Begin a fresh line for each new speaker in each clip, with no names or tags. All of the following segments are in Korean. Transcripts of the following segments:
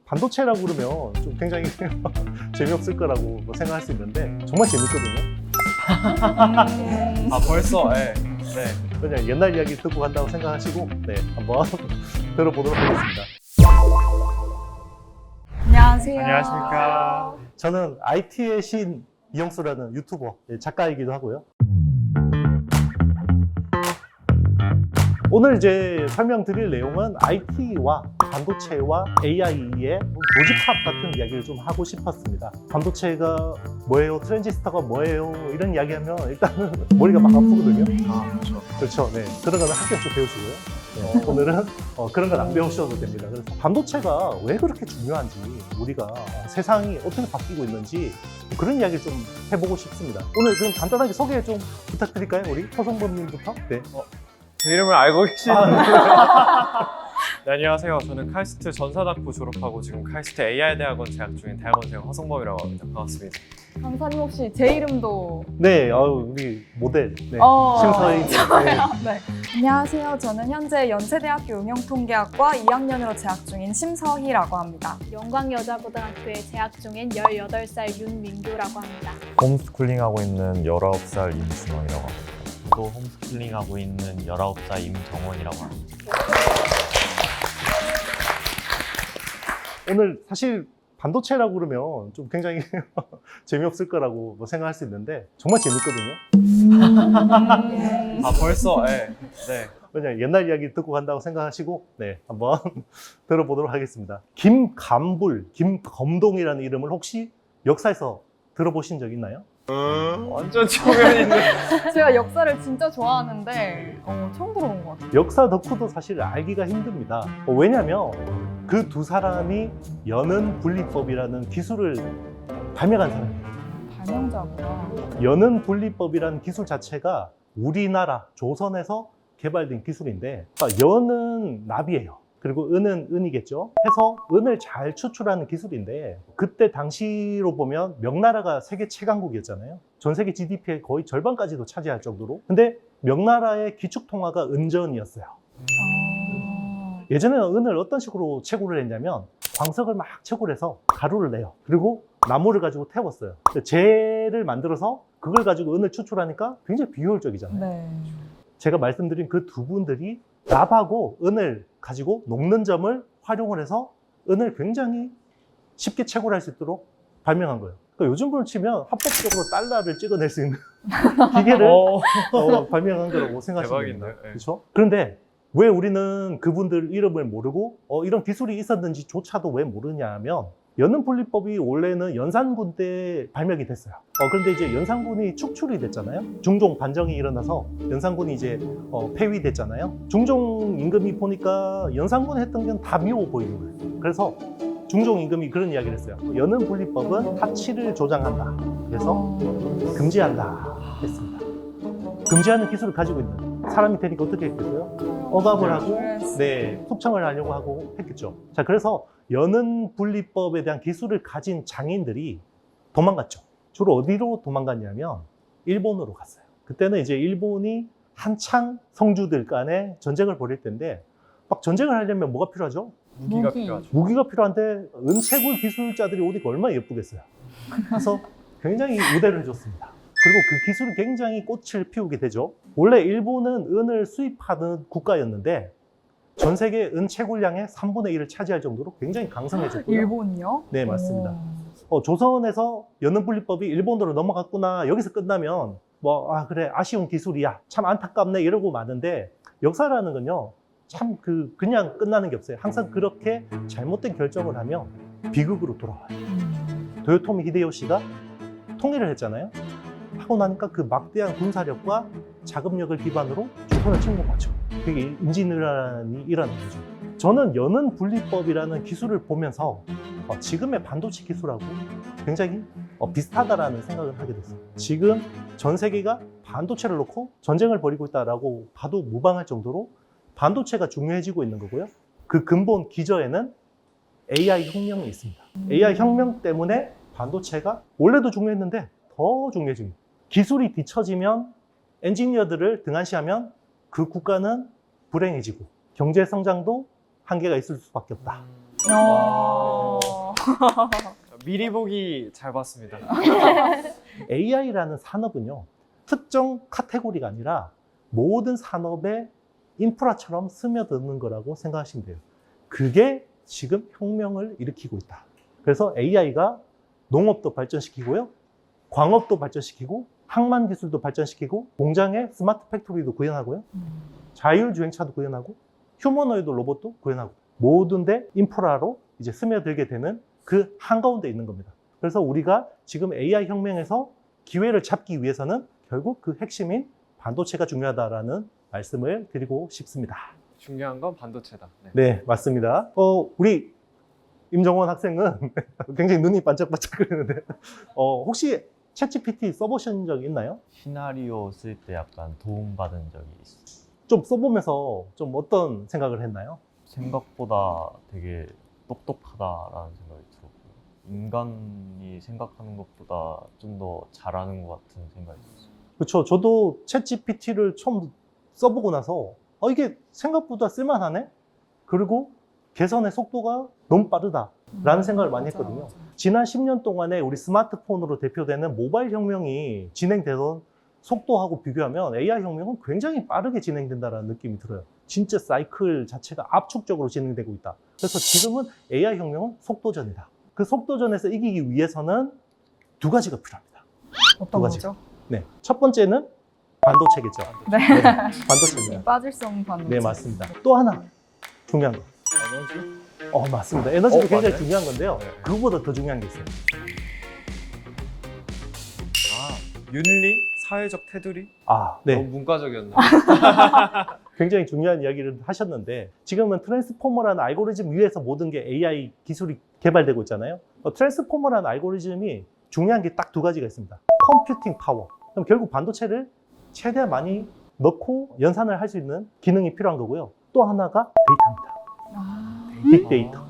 반도체라고 그러면 좀 굉장히 재미없을 거라고 생각할 수 있는데 정말 재밌거든요.
아 벌써 네.
그냥 옛날 이야기 듣고 간다고 생각하시고 한번 들어보도록 하겠습니다.
안녕하세요.
안녕하십니까.
저는 IT의 신 이영수라는 유튜버, 작가이기도 하고요. 오늘 이제 설명드릴 내용은 IT와 반도체와 AI의 교집합 같은 이야기를 좀 하고 싶었습니다. 반도체가 뭐예요? 트랜지스터가 뭐예요? 이런 이야기하면 일단은 머리가 막 아프거든요. 그렇죠. 네. 그런 거는 학교에서 배우시고요. 오늘은 그런 건 안 배우셔도 됩니다. 그래서 반도체가 왜 그렇게 중요한지, 우리가 세상이 어떻게 바뀌고 있는지 그런 이야기를 좀 해보고 싶습니다. 오늘 그럼 간단하게 소개 좀 부탁드릴까요? 우리 허성범님부터. 네.
제 이름을 알고 계신 네, 안녕하세요. 저는 카이스트 전사학부 졸업하고 지금 카이스트 AI대학원 재학 중인 대학원생 허성범이라고 합니다. 반갑습니다.
강사님 혹시 제 이름도
네, 우리 모델 심서희.
네. 안녕하세요. 저는 현재 연세대학교 응용통계학과 2학년으로 재학 중인 심서희라고 합니다.
영광여자고등학교에 재학 중인 18살 윤민규라고 합니다.
홈스쿨링하고 있는 19살 임준원이라고 합니다.
저도 홈스쿨링하고 있는 19살 임정원이라고 합니다.
오늘 사실 반도체라고 그러면 좀 굉장히 재미없을 거라고 생각할 수 있는데 정말 재밌거든요.
아 벌써 네.
그냥 옛날 이야기 듣고 간다고 생각하시고 한번 들어보도록 하겠습니다. 김감불, 김검동이라는 이름을 혹시 역사에서 들어보신 적 있나요?
완전 초면인데.
제가 역사를 진짜 좋아하는데 처음 들어본 것 같아요.
역사 덕후도 사실 알기가 힘듭니다. 왜냐면 그 두 사람이 연은 분리법이라는 기술을 발명한 사람이에요.
발명자구나.
연은 분리법이라는 기술 자체가 우리나라 조선에서 개발된 기술인데, 연은 납이에요. 그리고 은은 은이겠죠. 해서 은을 잘 추출하는 기술인데, 그때 당시로 보면 명나라가 세계 최강국이었잖아요. 전 세계 GDP의 거의 절반까지도 차지할 정도로. 근데 명나라의 기축통화가 은전이었어요. 예전에는 은을 어떤 식으로 채굴을 했냐면 광석을 막 채굴 해서 가루를 내요. 그리고 나무를 가지고 태웠어요. 재를 만들어서 그걸 가지고 은을 추출하니까 굉장히 비효율적이잖아요.
네.
제가 말씀드린 그 두 분들이 납하고 은을 가지고 녹는 점을 활용을 해서 은을 굉장히 쉽게 채굴할 수 있도록 발명한 거예요. 그러니까 요즘 으로 치면 합법적으로 달러를 찍어낼 수 있는 기계를 발명한 거라고 생각하시면 됩니다.
대박인데요. 네.
그렇죠? 그런데 왜 우리는 그분들 이름을 모르고 이런 기술이 있었는지조차도 왜 모르냐 하면, 연은 분리법이 원래는 연산군 때 발명이 됐어요. 그런데 이제 연산군이 축출이 됐잖아요. 중종 반정이 일어나서 연산군이 이제 폐위됐잖아요. 중종 임금이 보니까 연산군이 했던 건 다 미워 보이는 거예요. 그래서 중종 임금이 그런 이야기를 했어요. 연은 분리법은 하치를 조장한다. 그래서 금지한다 했습니다. 금지하는 기술을 가지고 있는 사람이 되니까 어떻게 했겠어요? 억압을 하고 숙청을 하려고 하고 했겠죠. 자, 그래서 연은 분리법에 대한 기술을 가진 장인들이 도망갔죠. 주로 어디로 도망갔냐면 일본으로 갔어요. 그때는 이제 일본이 한창 성주들 간에 전쟁을 벌일 때인데, 막 전쟁을 하려면 뭐가 필요하죠?
무기가 필요하죠.
무기가 필요한데 은채굴 기술자들이 옷이 얼마나 예쁘겠어요. 그래서 굉장히 우대를 해줬습니다. 그리고 그 기술은 굉장히 꽃을 피우게 되죠. 원래 일본은 은을 수입하는 국가였는데 전 세계 은 채굴량의 3분의 1을 차지할 정도로 굉장히 강성해졌고요.
일본이요?
네, 맞습니다. 조선에서 연은 분리법이 일본으로 넘어갔구나, 여기서 끝나면 그래, 아쉬운 기술이야, 참 안타깝네 이러고 마는데, 역사라는 건요 참 그냥 끝나는 게 없어요. 항상 그렇게 잘못된 결정을 하면 비극으로 돌아와요. 도요토미 히데요시가 통일을 했잖아요. 하고 나니까 그 막대한 군사력과 자금력을 기반으로 조선을 침공하죠. 그게 임진왜란이 일어난 거죠. 저는 연은 분리법이라는 기술을 보면서 지금의 반도체 기술하고 굉장히 비슷하다라는 생각을 하게 됐어요. 지금 전 세계가 반도체를 놓고 전쟁을 벌이고 있다라고 봐도 무방할 정도로 반도체가 중요해지고 있는 거고요. 그 근본 기저에는 AI 혁명이 있습니다. AI 혁명 때문에 반도체가 원래도 중요했는데 더 중요해집니다. 기술이 뒤처지면, 엔지니어들을 등한시하면 그 국가는 불행해지고 경제 성장도 한계가 있을 수밖에 없다.
미리 보기 잘 봤습니다.
AI라는 산업은요, 특정 카테고리가 아니라 모든 산업의 인프라처럼 스며드는 거라고 생각하시면 돼요. 그게 지금 혁명을 일으키고 있다. 그래서 AI가 농업도 발전시키고요, 광업도 발전시키고, 항만 기술도 발전시키고, 공장에 스마트 팩토리도 구현하고요, 자율주행차도 구현하고, 휴머노이드 로봇도 구현하고, 모든 데 인프라로 이제 스며들게 되는 그 한가운데 있는 겁니다. 그래서 우리가 지금 AI 혁명에서 기회를 잡기 위해서는 결국 그 핵심인 반도체가 중요하다라는 말씀을 드리고 싶습니다.
중요한 건 반도체다. 네.
네, 맞습니다. 우리 임정원 학생은 굉장히 눈이 반짝반짝거리는데, 혹시 챗GPT 써보신 적 있나요?
시나리오 쓸 때 약간 도움받은 적이 있어요.
좀 써보면서 좀 어떤 생각을 했나요?
생각보다 되게 똑똑하다라는 생각이 들었고, 인간이 생각하는 것보다 좀 더 잘하는 것 같은 생각이 들었어요.
그렇죠. 저도 챗GPT를 처음 써보고 나서 이게 생각보다 쓸만하네? 그리고 개선의 속도가 너무 빠르다라는 생각을 많이 했거든요. 지난 10년 동안에 우리 스마트폰으로 대표되는 모바일 혁명이 진행되던 속도하고 비교하면 AI 혁명은 굉장히 빠르게 진행된다는 느낌이 들어요. 진짜 사이클 자체가 압축적으로 진행되고 있다. 그래서 지금은 AI 혁명은 속도전이다. 그 속도전에서 이기기 위해서는 두 가지가 필요합니다.
어떤
두 가지.
거죠?
네, 첫 번째는 반도체겠죠.
네.
반도체입니다.
빠질 수 없는 반도체.
네, 맞습니다. 또 하나 중요한 거.
에너지?
맞습니다. 에너지도 굉장히
맞네.
중요한 건데요.
네.
그거보다 더 중요한 게 있어요.
윤리? 사회적 테두리?
네.
너무 문과적이었나?
굉장히 중요한 이야기를 하셨는데, 지금은 트랜스포머라는 알고리즘 위에서 모든 게 AI 기술이 개발되고 있잖아요. 트랜스포머라는 알고리즘이 중요한 게 딱 두 가지가 있습니다. 컴퓨팅 파워. 그럼 결국 반도체를 최대한 많이 넣고 연산을 할 수 있는 기능이 필요한 거고요. 또 하나가 데이터입니다. 빅데이터.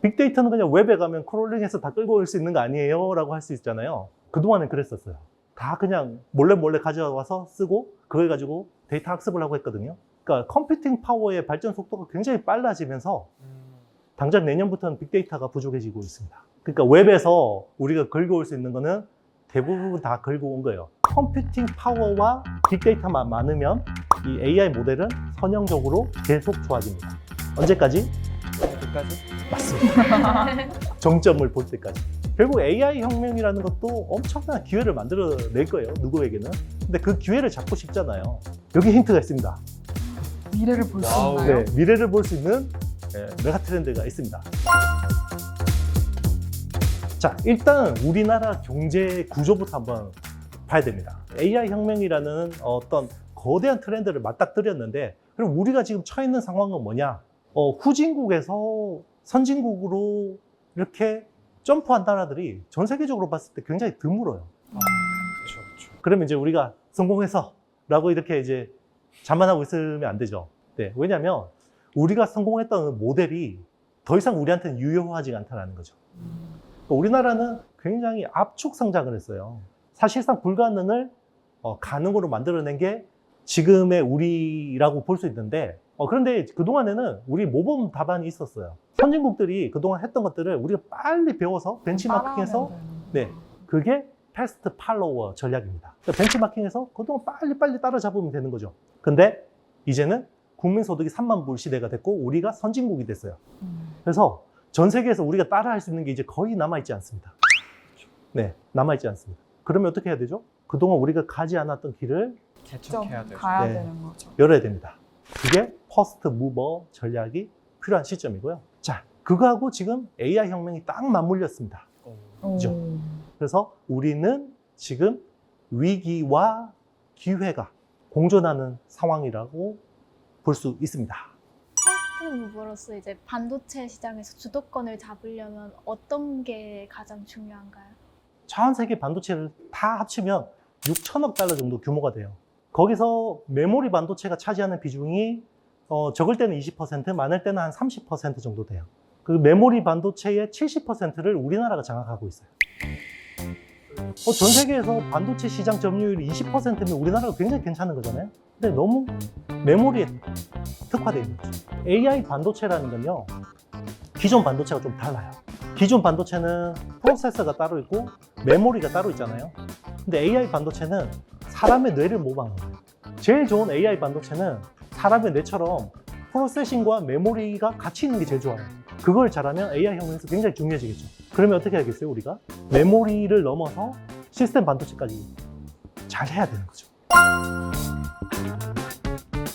빅데이터는 그냥 웹에 가면 크롤링해서 다 끌고 올 수 있는 거 아니에요? 라고 할 수 있잖아요. 그동안은 그랬었어요. 다 그냥 몰래 가져와서 쓰고 그걸 가지고 데이터 학습을 하고 했거든요. 그러니까 컴퓨팅 파워의 발전 속도가 굉장히 빨라지면서 당장 내년부터는 빅데이터가 부족해지고 있습니다. 그러니까 웹에서 우리가 긁어올 수 있는 거는 대부분 다 긁어온 거예요. 컴퓨팅 파워와 빅데이터만 많으면 이 AI 모델은 선형적으로 계속 좋아집니다. 언제까지?
끝까지?
맞습니다. 정점을 볼 때까지. 결국 AI 혁명이라는 것도 엄청난 기회를 만들어낼 거예요, 누구에게는. 근데 그 기회를 잡고 싶잖아요. 여기 힌트가 있습니다.
미래를 볼 수
와우.
있나요?
네, 미래를 볼 수 있는 메가 트렌드가 있습니다. 자, 일단 우리나라 경제 구조부터 한번 봐야 됩니다. AI 혁명이라는 어떤 거대한 트렌드를 맞닥뜨렸는데, 그럼 우리가 지금 처해 있는 상황은 뭐냐? 후진국에서 선진국으로 이렇게 점프한 나라들이 전 세계적으로 봤을 때 굉장히 드물어요.
그렇죠.
그러면 이제 우리가 성공해서 라고 이렇게 이제 자만하고 있으면 안 되죠. 네, 왜냐하면 우리가 성공했던 모델이 더 이상 우리한테는 유효하지가 않다는 거죠. 우리나라는 굉장히 압축 성장을 했어요. 사실상 불가능을 가능으로 만들어낸 게 지금의 우리라고 볼 수 있는데, 그런데 그동안에는 우리 모범 답안이 있었어요. 선진국들이 그동안 했던 것들을 우리가 빨리 배워서 벤치마킹해서, 네, 그게 패스트 팔로워 전략입니다. 그러니까 벤치마킹해서 그동안 빨리 따라잡으면 되는 거죠. 근데 이제는 국민소득이 3만 불 시대가 됐고 우리가 선진국이 됐어요. 그래서 전 세계에서 우리가 따라할 수 있는 게 이제 거의 남아있지 않습니다. 네, 남아있지 않습니다. 그러면 어떻게 해야 되죠? 그동안 우리가 가지 않았던 길을
개척해야 돼요.
가야
네.
되는 거죠.
열어야 됩니다. 그게 퍼스트 무버 전략이 필요한 시점이고요. 자, 그거하고 지금 AI 혁명이 딱 맞물렸습니다. 그죠? 그래서 우리는 지금 위기와 기회가 공존하는 상황이라고 볼 수 있습니다.
퍼스트 무버로서 이제 반도체 시장에서 주도권을 잡으려면 어떤 게 가장 중요한가요?
전 세계 반도체를 다 합치면 6천억 달러 정도 규모가 돼요. 거기서 메모리 반도체가 차지하는 비중이 적을 때는 20%, 많을 때는 한 30% 정도 돼요. 그 메모리 반도체의 70%를 우리나라가 장악하고 있어요. 전 세계에서 반도체 시장 점유율이 20%면 우리나라가 굉장히 괜찮은 거잖아요. 근데 너무 메모리에 특화되어 있는 거죠. AI 반도체라는 건요, 기존 반도체가 좀 달라요. 기존 반도체는 프로세서가 따로 있고 메모리가 따로 있잖아요. 근데 AI 반도체는 사람의 뇌를 모방한 거예요. 제일 좋은 AI 반도체는 사람의 뇌처럼 프로세싱과 메모리가 같이 있는 게 제일 좋아요. 그걸 잘하면 AI 혁명에서 굉장히 중요해지겠죠. 그러면 어떻게 하겠어요, 우리가? 메모리를 넘어서 시스템 반도체까지 잘 해야 되는 거죠.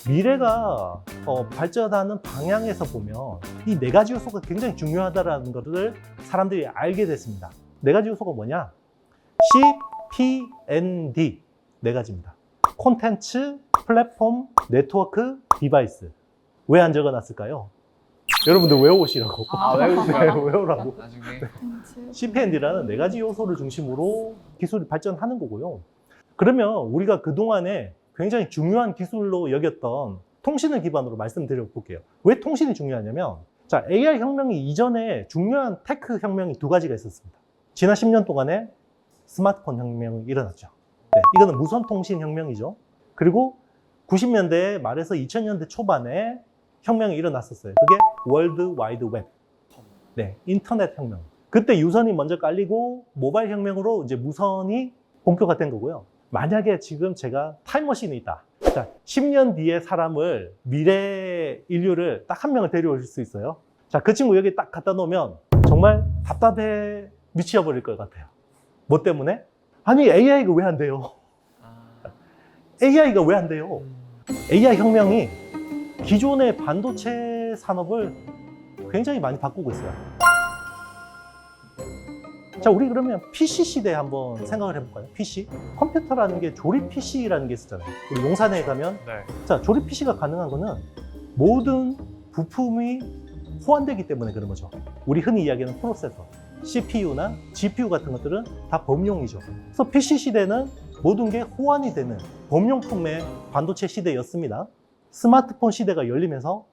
미래가 발전하는 방향에서 보면 이 네 가지 요소가 굉장히 중요하다는 것을 사람들이 알게 됐습니다. 네 가지 요소가 뭐냐? CPND 네 가지입니다. 콘텐츠, 플랫폼, 네트워크, 디바이스. 왜 안 적어놨을까요? 여러분들 외워오시라고. 외우라고.
나중에
CPND라는 네 가지 요소를 중심으로 기술이 발전하는 거고요. 그러면 우리가 그동안에 굉장히 중요한 기술로 여겼던 통신을 기반으로 말씀드려 볼게요. 왜 통신이 중요하냐면, 자, AI 혁명이 이전에 중요한 테크 혁명이 두 가지가 있었습니다. 지난 10년 동안에 스마트폰 혁명이 일어났죠. 네, 이거는 무선 통신 혁명이죠. 그리고 90년대 말에서 2000년대 초반에 혁명이 일어났었어요. 그게 월드 와이드 웹. 네, 인터넷 혁명. 그때 유선이 먼저 깔리고 모바일 혁명으로 이제 무선이 본격화된 거고요. 만약에 지금 제가 타임머신이 있다. 자, 10년 뒤에 사람을, 미래 인류를 딱 한 명을 데려올 수 있어요. 자, 그 친구 여기 딱 갖다 놓으면 정말 답답해 미쳐버릴 것 같아요. 뭐 때문에? 아니, AI가 왜 안 돼요? AI가 왜 안 돼요? AI 혁명이 기존의 반도체 산업을 굉장히 많이 바꾸고 있어요. 자, 우리 그러면 PC 시대에 한번 생각을 해볼까요? PC? 컴퓨터라는 게 조립 PC라는 게 있었잖아요. 우리 용산에 가면,
네.
자, 조립 PC가 가능한 거는 모든 부품이 호환되기 때문에 그런 거죠. 우리 흔히 이야기하는 프로세서, CPU나 GPU 같은 것들은 다 범용이죠. 그래서 PC 시대는 모든 게 호환이 되는 범용품의 반도체 시대였습니다. 스마트폰 시대가 열리면서,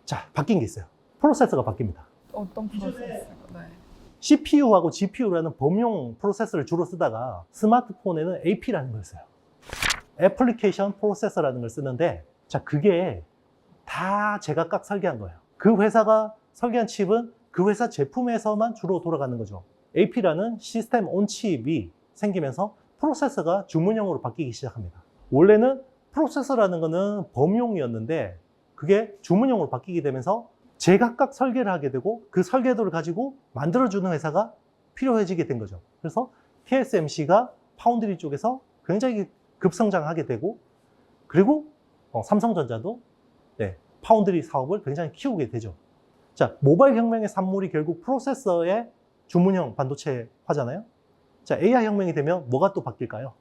자, 바뀐 게 있어요. 프로세서가 바뀝니다.
어떤 프로세스가? 네.
CPU하고 GPU라는 범용 프로세서를 주로 쓰다가 스마트폰에는 AP라는 걸 써요. 애플리케이션 프로세서라는 걸 쓰는데, 자, 그게 다 제각각 설계한 거예요. 그 회사가 설계한 칩은 그 회사 제품에서만 주로 돌아가는 거죠. AP라는 시스템 온 칩이 생기면서 프로세서가 주문형으로 바뀌기 시작합니다. 원래는 프로세서라는 거는 범용이었는데 그게 주문형으로 바뀌게 되면서 제각각 설계를 하게 되고 그 설계도를 가지고 만들어주는 회사가 필요해지게 된 거죠. 그래서 TSMC가 파운드리 쪽에서 굉장히 급성장하게 되고, 그리고 삼성전자도 파운드리 사업을 굉장히 키우게 되죠. 자, 모바일 혁명의 산물이 결국 프로세서의 주문형 반도체화잖아요. 자, AI 혁명이 되면 뭐가 또 바뀔까요?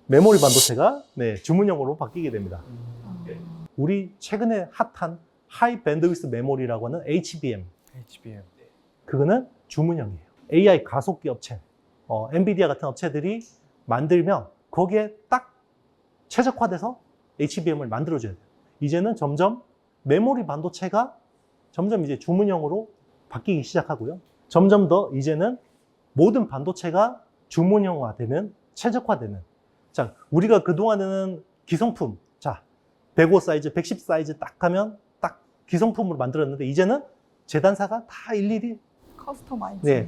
메모리 반도체가 주문형으로 바뀌게 됩니다. 우리 최근에 핫한 하이 밴드위스 메모리라고 하는 HBM. 그거는 주문형이에요. AI 가속기 업체, 엔비디아 같은 업체들이 만들면 거기에 딱 최적화돼서 HBM을 만들어줘야 돼요. 이제는 점점 메모리 반도체가 점점 이제 주문형으로 바뀌기 시작하고요. 점점 더 이제는 모든 반도체가 주문형화되는, 최적화되는. 자, 우리가 그동안에는 기성품, 자, 105 사이즈, 110 사이즈 딱 하면 딱 기성품으로 만들었는데 이제는 재단사가 다 일일이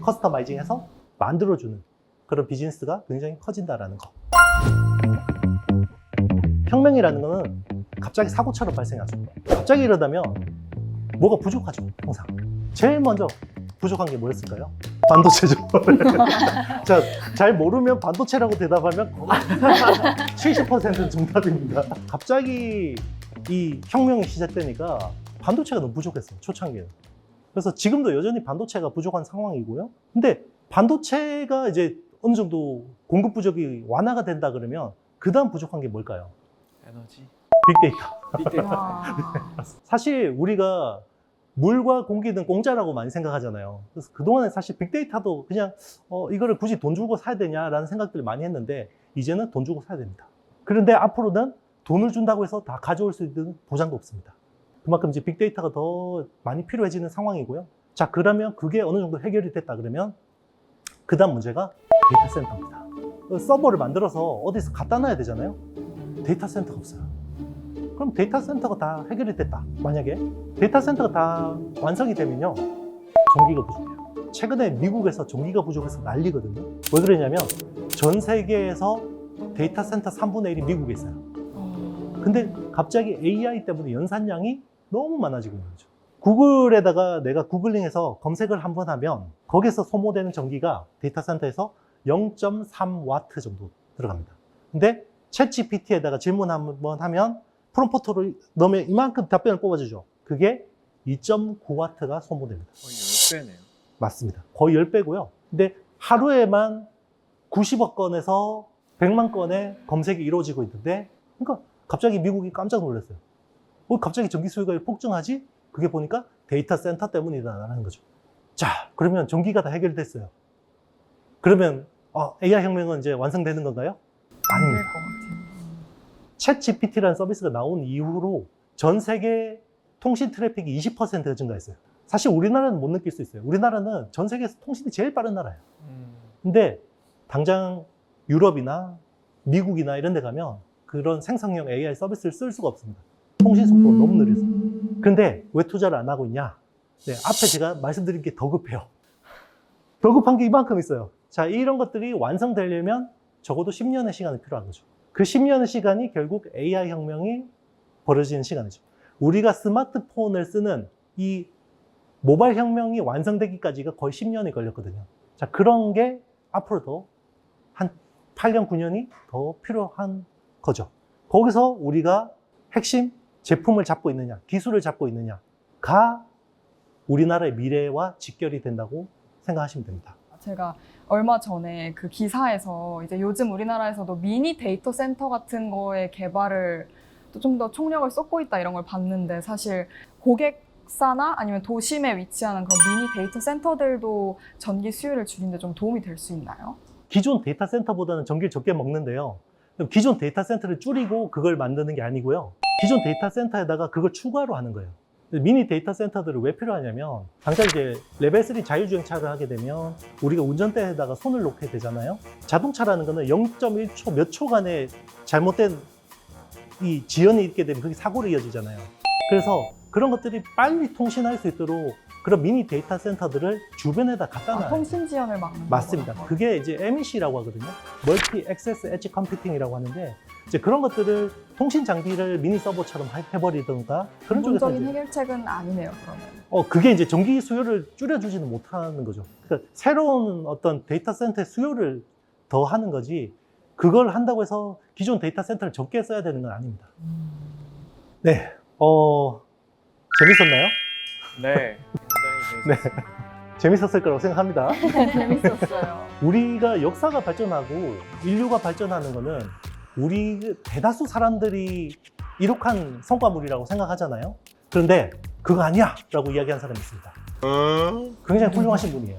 커스터마이징해서 만들어주는 그런 비즈니스가 굉장히 커진다라는 거. 혁명이라는 거는 갑자기 사고처럼 발생하죠. 갑자기 이러다면 뭐가 부족하죠, 항상. 제일 먼저 부족한 게 뭐였을까요? 반도체죠. 자, 잘 모르면 반도체라고 대답하면 70%는 정답입니다. 갑자기 이 혁명이 시작되니까 반도체가 너무 부족했어요, 초창기에는. 그래서 지금도 여전히 반도체가 부족한 상황이고요. 근데 반도체가 이제 어느 정도 공급 부족이 완화가 된다 그러면 그 다음 부족한 게 뭘까요?
에너지.
빅데이터. 사실 우리가 물과 공기는 공짜라고 많이 생각하잖아요. 그래서 그동안에 사실 빅데이터도 그냥 이거를 굳이 돈 주고 사야 되냐라는 생각들을 많이 했는데 이제는 돈 주고 사야 됩니다. 그런데 앞으로는 돈을 준다고 해서 다 가져올 수 있는 보장도 없습니다. 그만큼 이제 빅데이터가 더 많이 필요해지는 상황이고요. 자, 그러면 그게 어느 정도 해결이 됐다 그러면 그 다음 문제가 데이터 센터입니다. 서버를 만들어서 어디서 갖다 놔야 되잖아요. 데이터 센터가 없어요. 그럼 데이터 센터가 다 해결이 됐다. 만약에 데이터 센터가 다 완성이 되면요, 전기가 부족해요. 최근에 미국에서 전기가 부족해서 난리거든요. 왜 그러냐면 전 세계에서 데이터 센터 3분의 1이 미국에 있어요. 근데 갑자기 AI 때문에 연산량이 너무 많아지고 있는 거죠. 구글에다가 내가 구글링해서 검색을 한번 하면 거기서 소모되는 전기가 데이터 센터에서 0.3W 정도 들어갑니다. 근데 챗 GPT에다가 질문 한번 하면 프롬프트를 넣으면 이만큼 답변을 뽑아주죠. 그게 2.9W가 소모됩니다.
거의 10배네요.
맞습니다. 거의 10배고요. 근데 하루에만 90억 건에서 100만 건의 검색이 이루어지고 있는데, 그러니까 갑자기 미국이 깜짝 놀랐어요. 갑자기 전기 수요가 폭증하지? 그게 보니까 데이터 센터 때문이다라는 거죠. 자, 그러면 전기가 다 해결됐어요. 그러면 AI 혁명은 이제 완성되는 건가요? 아닙니다. 챗 GPT라는 서비스가 나온 이후로 전 세계 통신 트래픽이 20%가 증가했어요. 사실 우리나라는 못 느낄 수 있어요. 우리나라는 전 세계에서 통신이 제일 빠른 나라예요. 근데 당장 유럽이나 미국이나 이런 데 가면 그런 생성형 AI 서비스를 쓸 수가 없습니다. 통신 속도가 너무 느려서. 그런데 왜 투자를 안 하고 있냐? 네, 앞에 제가 말씀드린 게 더 급해요. 더 급한 게 이만큼 있어요. 자, 이런 것들이 완성되려면 적어도 10년의 시간이 필요한 거죠. 그 10년의 시간이 결국 AI 혁명이 벌어지는 시간이죠. 우리가 스마트폰을 쓰는 이 모바일 혁명이 완성되기까지가 거의 10년이 걸렸거든요. 자, 그런 게 앞으로도 한 8년, 9년이 더 필요한 거죠. 거기서 우리가 핵심 제품을 잡고 있느냐, 기술을 잡고 있느냐가 우리나라의 미래와 직결이 된다고 생각하시면 됩니다.
제가 얼마 전에 그 기사에서 이제 요즘 우리나라에서도 미니 데이터 센터 같은 거의 개발을 좀 더 총력을 쏟고 있다 이런 걸 봤는데, 사실 고객사나 아니면 도심에 위치하는 그런 미니 데이터 센터들도 전기 수요를 줄이는데 좀 도움이 될 수 있나요?
기존 데이터 센터보다는 전기를 적게 먹는데요. 기존 데이터 센터를 줄이고 그걸 만드는 게 아니고요. 기존 데이터 센터에다가 그걸 추가로 하는 거예요. 미니 데이터 센터들은 왜 필요하냐면, 당장 이제 레벨 3 자율주행차를 하게 되면 우리가 운전대에다가 손을 놓게 되잖아요. 자동차라는 거는 0.1초 몇 초간의 잘못된 이 지연이 있게 되면 그게 사고로 이어지잖아요. 그래서 그런 것들이 빨리 통신할 수 있도록 그런 미니 데이터 센터들을 주변에다 갖다 놔요.
통신 지연을 막는
맞습니다.
거구나.
그게 이제 MEC라고 하거든요. 멀티 액세스 엣지 컴퓨팅이라고 하는데, 이제 그런 것들을 통신 장비를 미니 서버처럼 해버리던가 그런 쪽에서
근본적인
이제
해결책은 아니네요, 그러면.
그게 이제 전기 수요를 줄여주지는 못하는 거죠. 그러니까 새로운 어떤 데이터 센터의 수요를 더 하는 거지, 그걸 한다고 해서 기존 데이터 센터를 적게 써야 되는 건 아닙니다. 네, 재밌었나요?
네, 굉장히 재밌었습니다.
재밌었을 거라고 생각합니다.
재밌었어요.
우리가 역사가 발전하고 인류가 발전하는 거는 우리 대다수 사람들이 이룩한 성과물이라고 생각하잖아요. 그런데 그거 아니야 라고 이야기한 사람이 있습니다. 굉장히 훌륭하신 분이에요.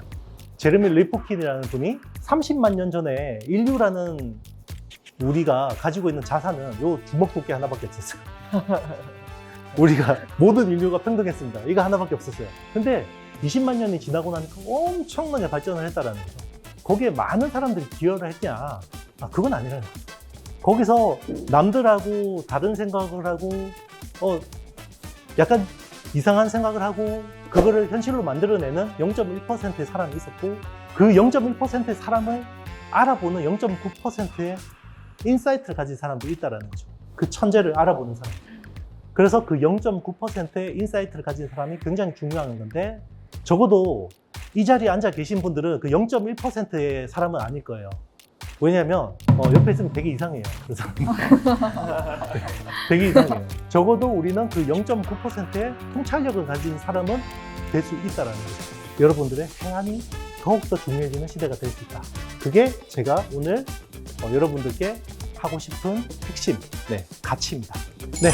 제레미 리프킨이라는 분이 30만 년 전에 인류라는 우리가 가지고 있는 자산은 요 주먹 두께 하나밖에 없었어요. 우리가 모든 인류가 평등했습니다. 이거 하나밖에 없었어요. 근데 20만 년이 지나고 나니까 엄청나게 발전을 했다라는 거죠. 거기에 많은 사람들이 기여를 했냐? 그건 아니라는 거죠. 거기서 남들하고 다른 생각을 하고 약간 이상한 생각을 하고 그거를 현실로 만들어내는 0.1%의 사람이 있었고, 그 0.1%의 사람을 알아보는 0.9%의 인사이트를 가진 사람도 있다는 거죠. 그 천재를 알아보는 사람. 그래서 그 0.9%의 인사이트를 가진 사람이 굉장히 중요한 건데, 적어도 이 자리에 앉아 계신 분들은 그 0.1%의 사람은 아닐 거예요. 왜냐하면 옆에 있으면 되게 이상해요. 그래서 되게 이상해요. 적어도 우리는 그 0.9%의 통찰력을 가진 사람은 될 수 있다는 거죠. 여러분들의 행함이 더욱더 중요해지는 시대가 될 수 있다. 그게 제가 오늘 여러분들께 하고 싶은 핵심, 가치입니다. 네.